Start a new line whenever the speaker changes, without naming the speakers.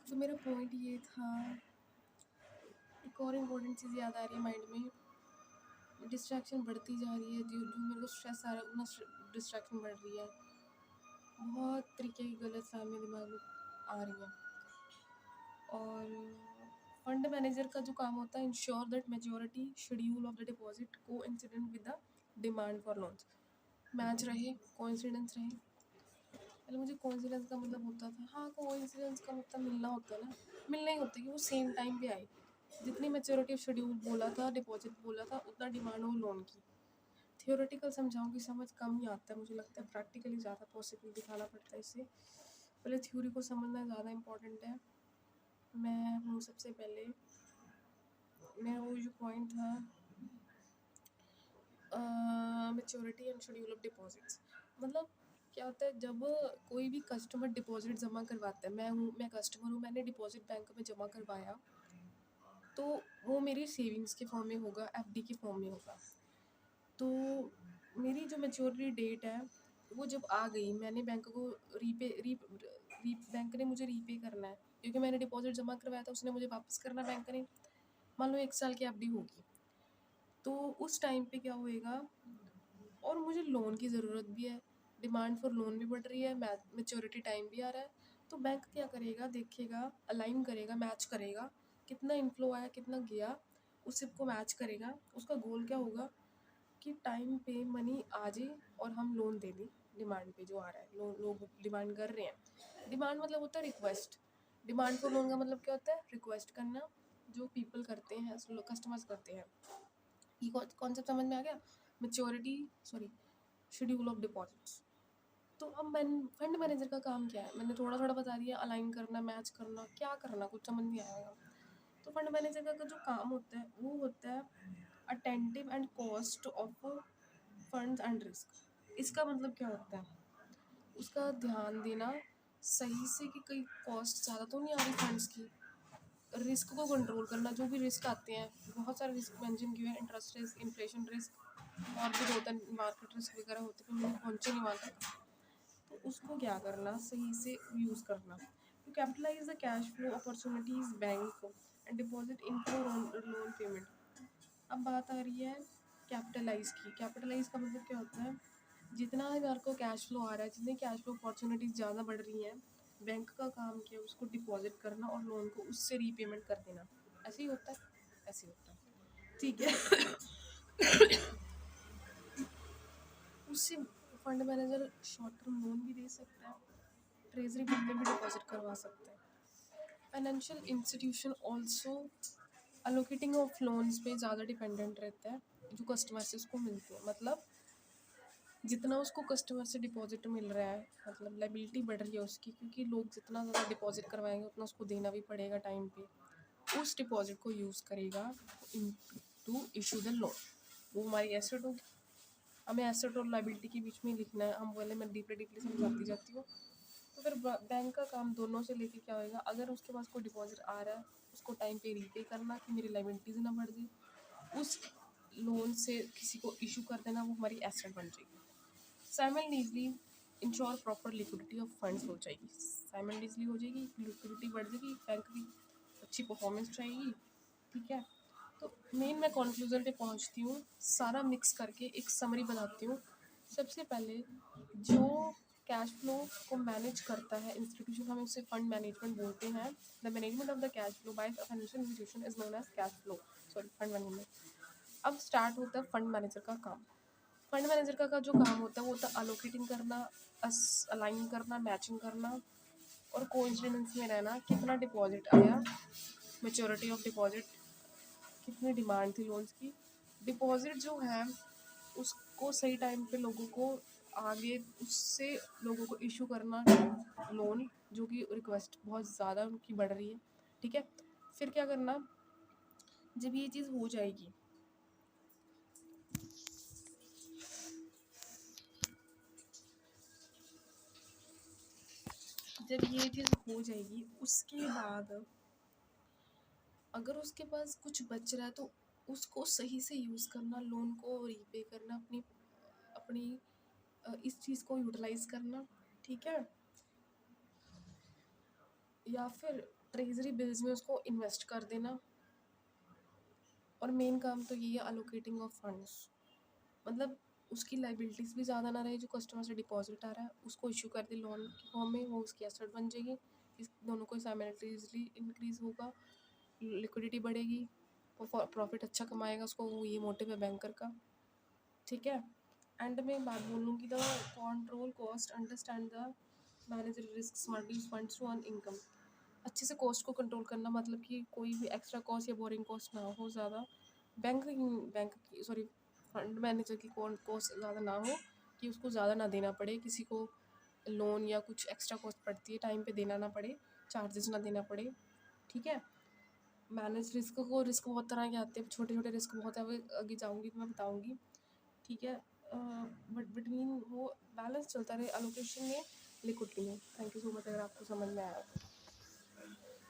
तो मेरा पॉइंट ये था, एक और इम्पोर्टेंट चीज़ याद आ रही है माइंड में, डिस्ट्रैक्शन बढ़ती जा रही है, जो जो मेरे को स्ट्रेस आ रहा है उतना डिस्ट्रैक्शन बढ़ रही है, बहुत तरीके की गलत फहमी दिमाग में आ रही है। और फंड मैनेजर का जो काम होता है, ensure that majority schedule of the deposit को incident with the demand for loans match रहे, कोइंसिडेंस रहे। पहले मुझे कोइंसिडेंस का मतलब होता था, हाँ कोइंसिडेंस का मतलब मिलना होता है ना, मिलना ही होता है कि वो सेम टाइम पे आए, जितनी मेच्योरिटी ऑफ शेड्यूल बोला था, डिपॉजिट बोला था, उतना डिमांड हो लोन की। थियोरेटिकल समझाऊँ कि समझ कम ही आता है, मुझे लगता है प्रैक्टिकली ज़्यादा पॉसिबल दिखाना पड़ता है इससे। पहले थ्योरी को समझना ज़्यादा इम्पोर्टेंट है। मैं हूँ सबसे पहले, मेरा वो जो पॉइंट था, maturity and schedule of deposits. मतलब क्या होता है, जब कोई भी कस्टमर डिपॉजिट जमा करवाता है, मैं कस्टमर हूँ, मैंने डिपॉजिट बैंक में जमा करवाया, तो वो मेरी सेविंग्स के फॉर्म में होगा, एफडी के फॉर्म में होगा। तो मेरी जो मेच्योरिटी डेट है वो जब आ गई, मैंने बैंक को बैंक ने मुझे रीपे करना है, क्योंकि मैंने डिपॉजिट जमा करवाया था, उसने मुझे वापस करना बैंक ने। मान लो 1 साल की एफडी होगी, तो उस टाइम पे क्या होएगा, और मुझे लोन की ज़रूरत भी है, डिमांड फॉर लोन भी बढ़ रही है, मैच्योरिटी टाइम भी आ रहा है, तो बैंक क्या करेगा, देखेगा, अलाइन करेगा, मैच करेगा, कितना इनफ्लो आया कितना गया, उस सबको मैच करेगा। उसका गोल क्या होगा कि टाइम पे मनी आ जाए और हम लोन दे दें डिमांड पे जो आ रहा है, लोग डिमांड कर रहे हैं। डिमांड मतलब होता है रिक्वेस्ट, डिमांड फॉर लोन का मतलब क्या होता है, रिक्वेस्ट करना, जो पीपल करते हैं, कस्टमर्स करते हैं। ये कॉन्सेप्ट समझ में आ गया, maturity, sorry, schedule of deposits. तो अब फंड मैनेजर का काम क्या है, मैंने थोड़ा थोड़ा बता दिया, अलाइन करना, मैच करना, क्या करना कुछ समझ नहीं आएगा। तो फंड मैनेजर का जो काम होता है वो होता है attentive and cost of funds and risk. इसका मतलब क्या होता है, उसका ध्यान देना सही से कि कोई कॉस्ट ज़्यादा तो नहीं आ रही फंड्स की, रिस्क को कंट्रोल करना, जो भी रिस्क आते हैं, बहुत सारे रिस्क मेंशन किए हैं, इंटरेस्ट रिस्क, इन्फ्लेशन रिस्क, और भी होता है मार्केट रिस्क वगैरह होते हैं, मैंने पहुँचे नहीं वहाँ तक। तो उसको क्या करना, सही से यूज़ करना, to capitalise the cash flow opportunities bank and deposit into loan payment. अब बात आ रही है कैपिटलाइज की। कैपिटलाइज का मतलब क्या होता है, जितना हमारे को कैश फ्लो आ रहा है, जितने कैश फ्लो अपॉर्चुनिटीज़ ज़्यादा बढ़ रही हैं, बैंक का काम किया उसको डिपॉजिट करना और लोन को उससे रीपेमेंट कर देना। ऐसे ही होता है, ऐसे ही होता है, ठीक है। उससे fund manager short term loan भी दे सकता है, ट्रेजरी बिल में भी डिपॉजिट करवा सकते हैं। Financial institution also allocating of loans पे ज़्यादा डिपेंडेंट रहता है, जो कस्टमर से उसको मिलते हैं। मतलब जितना उसको कस्टमर से डिपॉजिट मिल रहा है, मतलब लाइबिलिटी बढ़ रही है उसकी, क्योंकि लोग जितना ज़्यादा डिपॉजिट करवाएंगे उतना उसको देना भी पड़ेगा टाइम पे, उस डिपॉजिट को यूज़ करेगा टू इशू द लोन। वो हमारी एसेट होगी, हमें एसेट और लाइबिलिटी के बीच में ही लिखना है, हम बोले मैं डीपली समझाती जाती हूँ। तो फिर बैंक का काम दोनों से लेके क्या होएगा, अगर उसके पास कोई डिपॉजिट आ रहा है उसको टाइम पे रीपे करना कि मेरी लाइबिलिटीज़ ना बढ़ जाए, उस लोन से किसी को इशू कर देना, वो हमारी एसेट बन जाएगी। Simultaneously ensure proper liquidity of funds हो जाएगी, साइमल्टेनियसली हो जाएगी, लिक्विडिटी बढ़ जाएगी, बैंक की अच्छी परफॉर्मेंस रहेगी, ठीक है। तो मेन मैं कंक्लूजन पे पहुंचती हूँ, सारा मिक्स करके एक समरी बनाती हूँ। सबसे पहले जो कैश फ्लो को मैनेज करता है इंस्टीट्यूशन, हमें उसे फंड मैनेजमेंट बोलते हैं। The management of the cash flow by financial institution is known as cash flow, sorry fund management. अब स्टार्ट होता है फंड मैनेजर का काम। फंड मैनेजर का जो काम होता है वो होता है अलोकेटिंग करना, अलाइन करना, मैचिंग करना, और कोइंसिडेंस में रहना, कितना डिपॉजिट आया, मेच्योरिटी ऑफ डिपॉजिट, कितनी डिमांड थी लोन्स की, डिपॉजिट जो है उसको सही टाइम पे लोगों को आगे उससे लोगों को इशू करना लोन, जो कि रिक्वेस्ट बहुत ज़्यादा उनकी बढ़ रही है, ठीक है। फिर क्या करना, जब ये चीज़ हो जाएगी, जब ये चीज़ हो जाएगी उसके बाद अगर उसके पास कुछ बच रहा है तो उसको सही से यूज़ करना, लोन को रीपे करना, अपनी अपनी इस चीज़ को यूटिलाइज करना, ठीक है। या फिर ट्रेजरी बिल्स में उसको इन्वेस्ट कर देना। और मेन काम तो ये है अलोकेटिंग ऑफ फंड्स, मतलब उसकी लाइबिलिटीज़ भी ज़्यादा ना रहे, जो कस्टमर से डिपॉजिट आ रहा है उसको इशू कर दे लोन की फॉर्म में, वो उसकी एसेट बन जाएगी। इस दोनों को साइमल्टेनियसली इंक्रीज़ होगा, लिक्विडिटी बढ़ेगी, वो प्रॉफिट अच्छा कमाएगा, उसको ये मोटिव है बैंकर का। ठीक है, एंड में बात बोलूँगी, the control cost, understand the manage risk, smartly use funds to earn income. अच्छे से कॉस्ट को कंट्रोल करना, मतलब कि कोई भी एक्स्ट्रा कॉस्ट या बोरिंग कॉस्ट ना हो ज़्यादा। बैंक की सॉरी फंड मैनेजर की कॉस्ट ज़्यादा ना हो, कि उसको ज़्यादा ना देना पड़े किसी को लोन, या कुछ एक्स्ट्रा कॉस्ट पड़ती है टाइम पे देना ना पड़े, चार्जेस ना देना पड़े। ठीक है, मैनेज रिस्क बहुत तरह के आते हैं, छोटे छोटे रिस्क बहुत है, वो आगे जाऊँगी तो मैं बताऊँगी। ठीक है, बट बिटवीन वो बैलेंस चलता रहे, अलोकेशन में, लिक्विडिटी में। थैंक यू सो मच अगर आपको समझ में आया।